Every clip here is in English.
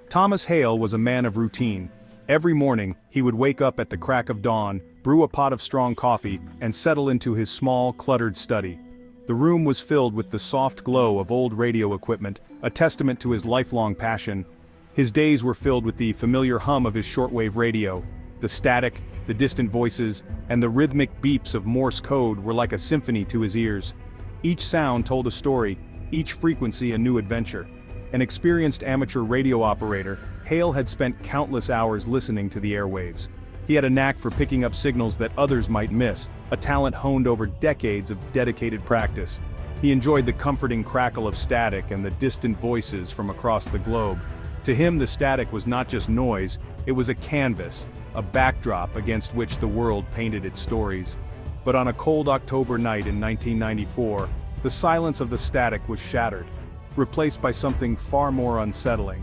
Thomas Hale was a man of routine. Every morning, he would wake up at the crack of dawn, brew a pot of strong coffee, and settle into his small, cluttered study. The room was filled with the soft glow of old radio equipment, a testament to his lifelong passion. His days were filled with the familiar hum of his shortwave radio. The static, the distant voices, and the rhythmic beeps of Morse code were like a symphony to his ears. Each sound told a story, each frequency a new adventure. An experienced amateur radio operator, Hale had spent countless hours listening to the airwaves. He had a knack for picking up signals that others might miss, a talent honed over decades of dedicated practice. He enjoyed the comforting crackle of static and the distant voices from across the globe. To him, the static was not just noise, it was a canvas, a backdrop against which the world painted its stories. But on a cold October night in 1994, the silence of the static was shattered, replaced by something far more unsettling.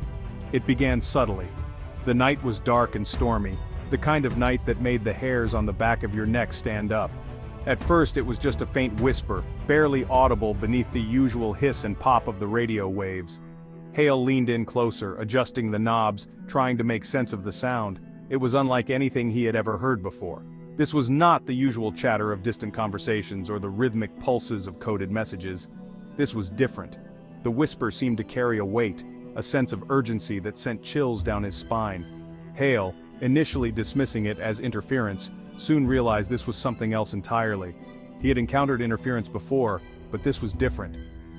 It began subtly. The night was dark and stormy, the kind of night that made the hairs on the back of your neck stand up. At first it was just a faint whisper, barely audible beneath the usual hiss and pop of the radio waves. Hale leaned in closer, adjusting the knobs, trying to make sense of the sound. It was unlike anything he had ever heard before. This was not the usual chatter of distant conversations or the rhythmic pulses of coded messages. This was different. The whisper seemed to carry a weight, a sense of urgency that sent chills down his spine. Hale, initially dismissing it as interference, soon realized this was something else entirely. He had encountered interference before, but this was different.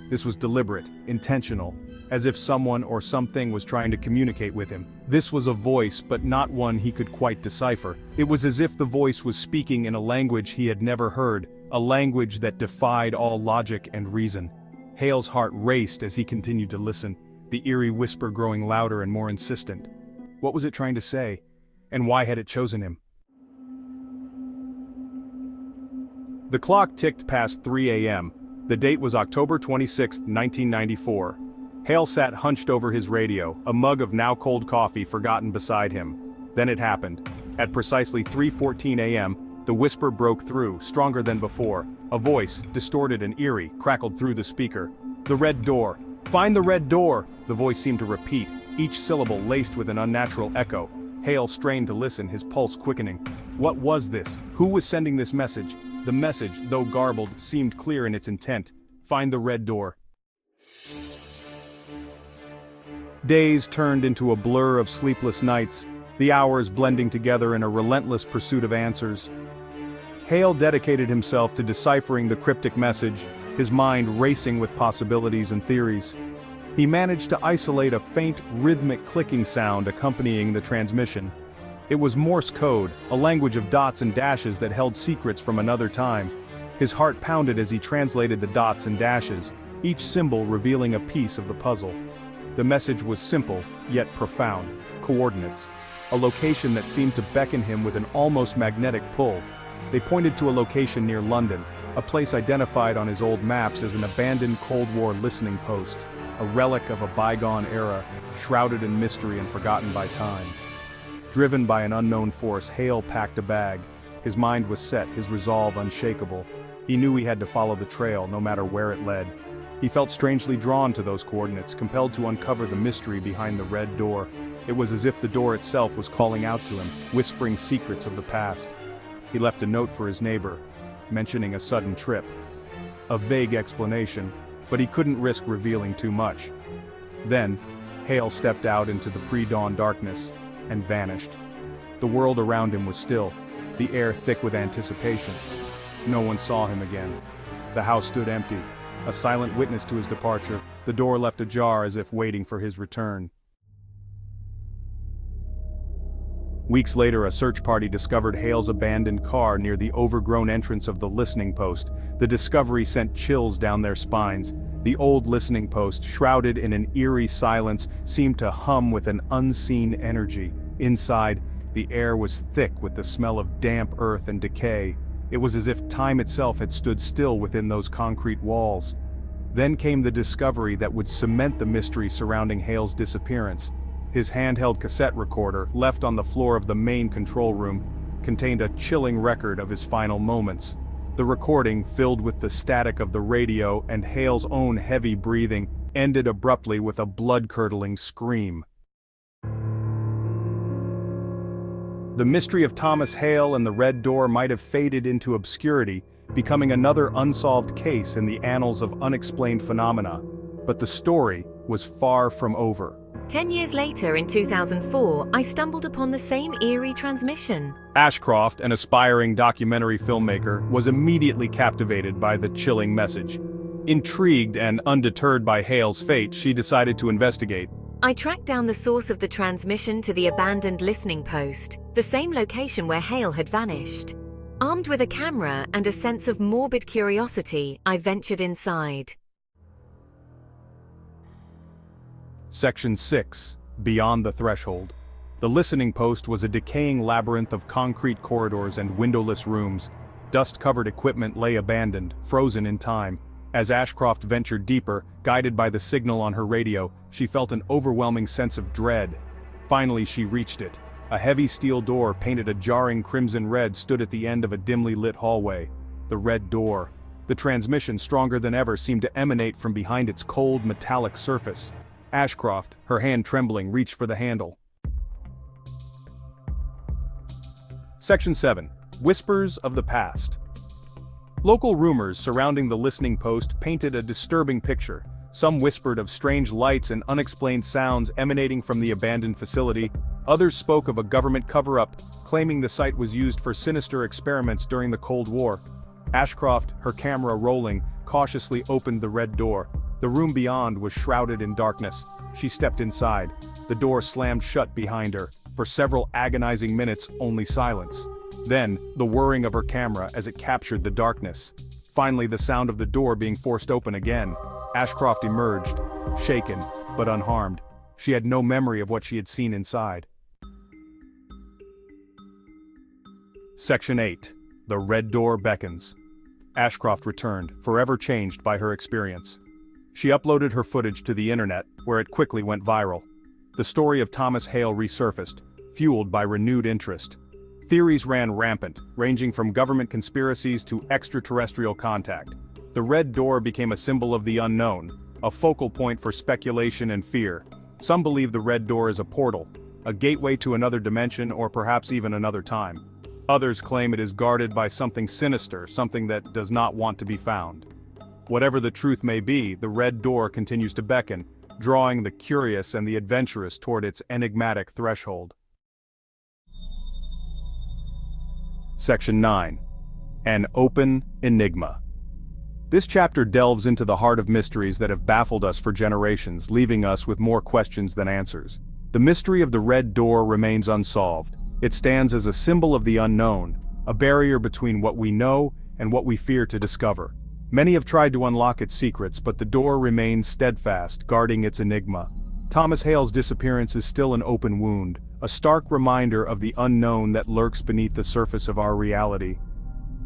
This was deliberate, intentional, as if someone or something was trying to communicate with him. This was a voice, but not one he could quite decipher. It was as if the voice was speaking in a language he had never heard, a language that defied all logic and reason. Hale's heart raced as he continued to listen, the eerie whisper growing louder and more insistent. What was it trying to say? And why had it chosen him? The clock ticked past 3 a.m. The date was October 26, 1994. Hale sat hunched over his radio, a mug of now-cold coffee forgotten beside him. Then it happened. At precisely 3:14 a.m., the whisper broke through, stronger than before. A voice, distorted and eerie, crackled through the speaker. "The red door! Find the red door!" The voice seemed to repeat, each syllable laced with an unnatural echo. Hale strained to listen, his pulse quickening. What was this? Who was sending this message? The message, though garbled, seemed clear in its intent. Find the red door. Days turned into a blur of sleepless nights, the hours blending together in a relentless pursuit of answers. Hale dedicated himself to deciphering the cryptic message, his mind racing with possibilities and theories. He managed to isolate a faint, rhythmic clicking sound accompanying the transmission. It was Morse code, a language of dots and dashes that held secrets from another time. His heart pounded as he translated the dots and dashes, each symbol revealing a piece of the puzzle. The message was simple, yet profound: coordinates. A location that seemed to beckon him with an almost magnetic pull. They pointed to a location near London, a place identified on his old maps as an abandoned Cold War listening post, a relic of a bygone era, shrouded in mystery and forgotten by time. Driven by an unknown force, Hale packed a bag. His mind was set, his resolve unshakable. He knew he had to follow the trail, no matter where it led. He felt strangely drawn to those coordinates, compelled to uncover the mystery behind the red door. It was as if the door itself was calling out to him, whispering secrets of the past. He left a note for his neighbor, mentioning a sudden trip. A vague explanation, but he couldn't risk revealing too much. Then, Hale stepped out into the pre-dawn darkness and vanished. The world around him was still, the air thick with anticipation. No one saw him again. The house stood empty, a silent witness to his departure, the door left ajar as if waiting for his return. Weeks later, a search party discovered Hale's abandoned car near the overgrown entrance of the listening post. The discovery sent chills down their spines. The old listening post, shrouded in an eerie silence, seemed to hum with an unseen energy. Inside, the air was thick with the smell of damp earth and decay. It was as if time itself had stood still within those concrete walls. Then came the discovery that would cement the mystery surrounding Hale's disappearance. His handheld cassette recorder, left on the floor of the main control room, contained a chilling record of his final moments. The recording, filled with the static of the radio and Hale's own heavy breathing, ended abruptly with a blood-curdling scream. The mystery of Thomas Hale and the Red Door might have faded into obscurity, becoming another unsolved case in the annals of unexplained phenomena. But the story was far from over. 10 years later, in 2004, I stumbled upon the same eerie transmission. Ashcroft, an aspiring documentary filmmaker, was immediately captivated by the chilling message. Intrigued and undeterred by Hale's fate, she decided to investigate. I tracked down the source of the transmission to the abandoned listening post, the same location where Hale had vanished. Armed with a camera and a sense of morbid curiosity, I ventured inside. Section 6. Beyond the Threshold. The listening post was a decaying labyrinth of concrete corridors and windowless rooms. Dust-covered equipment lay abandoned, frozen in time. As Ashcroft ventured deeper, guided by the signal on her radio, she felt an overwhelming sense of dread. Finally, she reached it. A heavy steel door painted a jarring crimson red stood at the end of a dimly lit hallway. The Red Door. The transmission, stronger than ever, seemed to emanate from behind its cold, metallic surface. Ashcroft, her hand trembling, reached for the handle. Section 7. Whispers of the Past. Local rumors surrounding the listening post painted a disturbing picture. Some whispered of strange lights and unexplained sounds emanating from the abandoned facility. Others spoke of a government cover-up, claiming the site was used for sinister experiments during the Cold War. Ashcroft, her camera rolling, cautiously opened the Red Door. The room beyond was shrouded in darkness. She stepped inside. The door slammed shut behind her. For several agonizing minutes, only silence. Then, the whirring of her camera as it captured the darkness. Finally, the sound of the door being forced open again. Ashcroft emerged, shaken, but unharmed. She had no memory of what she had seen inside. Section 8. The Red Door Beckons. Ashcroft returned, forever changed by her experience. She uploaded her footage to the internet, where it quickly went viral. The story of Thomas Hale resurfaced, fueled by renewed interest. Theories ran rampant, ranging from government conspiracies to extraterrestrial contact. The Red Door became a symbol of the unknown, a focal point for speculation and fear. Some believe the Red Door is a portal, a gateway to another dimension or perhaps even another time. Others claim it is guarded by something sinister, something that does not want to be found. Whatever the truth may be, the Red Door continues to beckon, drawing the curious and the adventurous toward its enigmatic threshold. Section 9. An Open Enigma. This chapter delves into the heart of mysteries that have baffled us for generations, leaving us with more questions than answers. The mystery of the Red Door remains unsolved. It stands as a symbol of the unknown, a barrier between what we know and what we fear to discover. Many have tried to unlock its secrets, but the door remains steadfast, guarding its enigma. Thomas Hale's disappearance is still an open wound, a stark reminder of the unknown that lurks beneath the surface of our reality.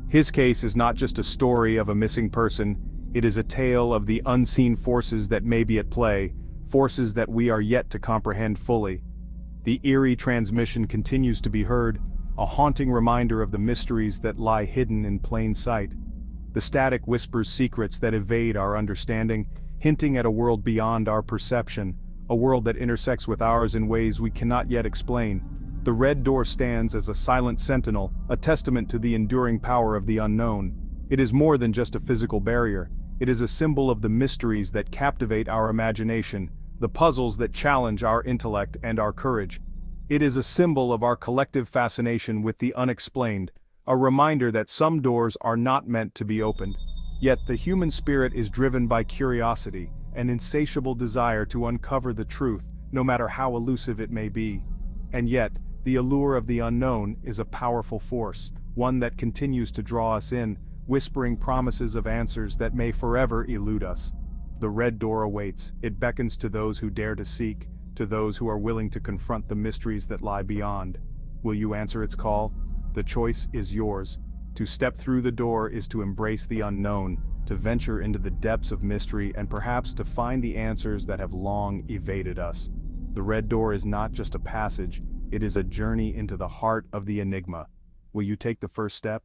His case is not just a story of a missing person, it is a tale of the unseen forces that may be at play, forces that we are yet to comprehend fully. The eerie transmission continues to be heard, a haunting reminder of the mysteries that lie hidden in plain sight. The static whispers secrets that evade our understanding, hinting at a world beyond our perception, a world that intersects with ours in ways we cannot yet explain. The Red Door stands as a silent sentinel, a testament to the enduring power of the unknown. It is more than just a physical barrier. It is a symbol of the mysteries that captivate our imagination, the puzzles that challenge our intellect and our courage. It is a symbol of our collective fascination with the unexplained, a reminder that some doors are not meant to be opened. Yet the human spirit is driven by curiosity, an insatiable desire to uncover the truth, no matter how elusive it may be. And yet, the allure of the unknown is a powerful force, one that continues to draw us in, whispering promises of answers that may forever elude us. The Red Door awaits. It beckons to those who dare to seek, to those who are willing to confront the mysteries that lie beyond. Will you answer its call? The choice is yours. To step through the door is to embrace the unknown, to venture into the depths of mystery and perhaps to find the answers that have long evaded us. The Red Door is not just a passage, it is a journey into the heart of the enigma. Will you take the first step?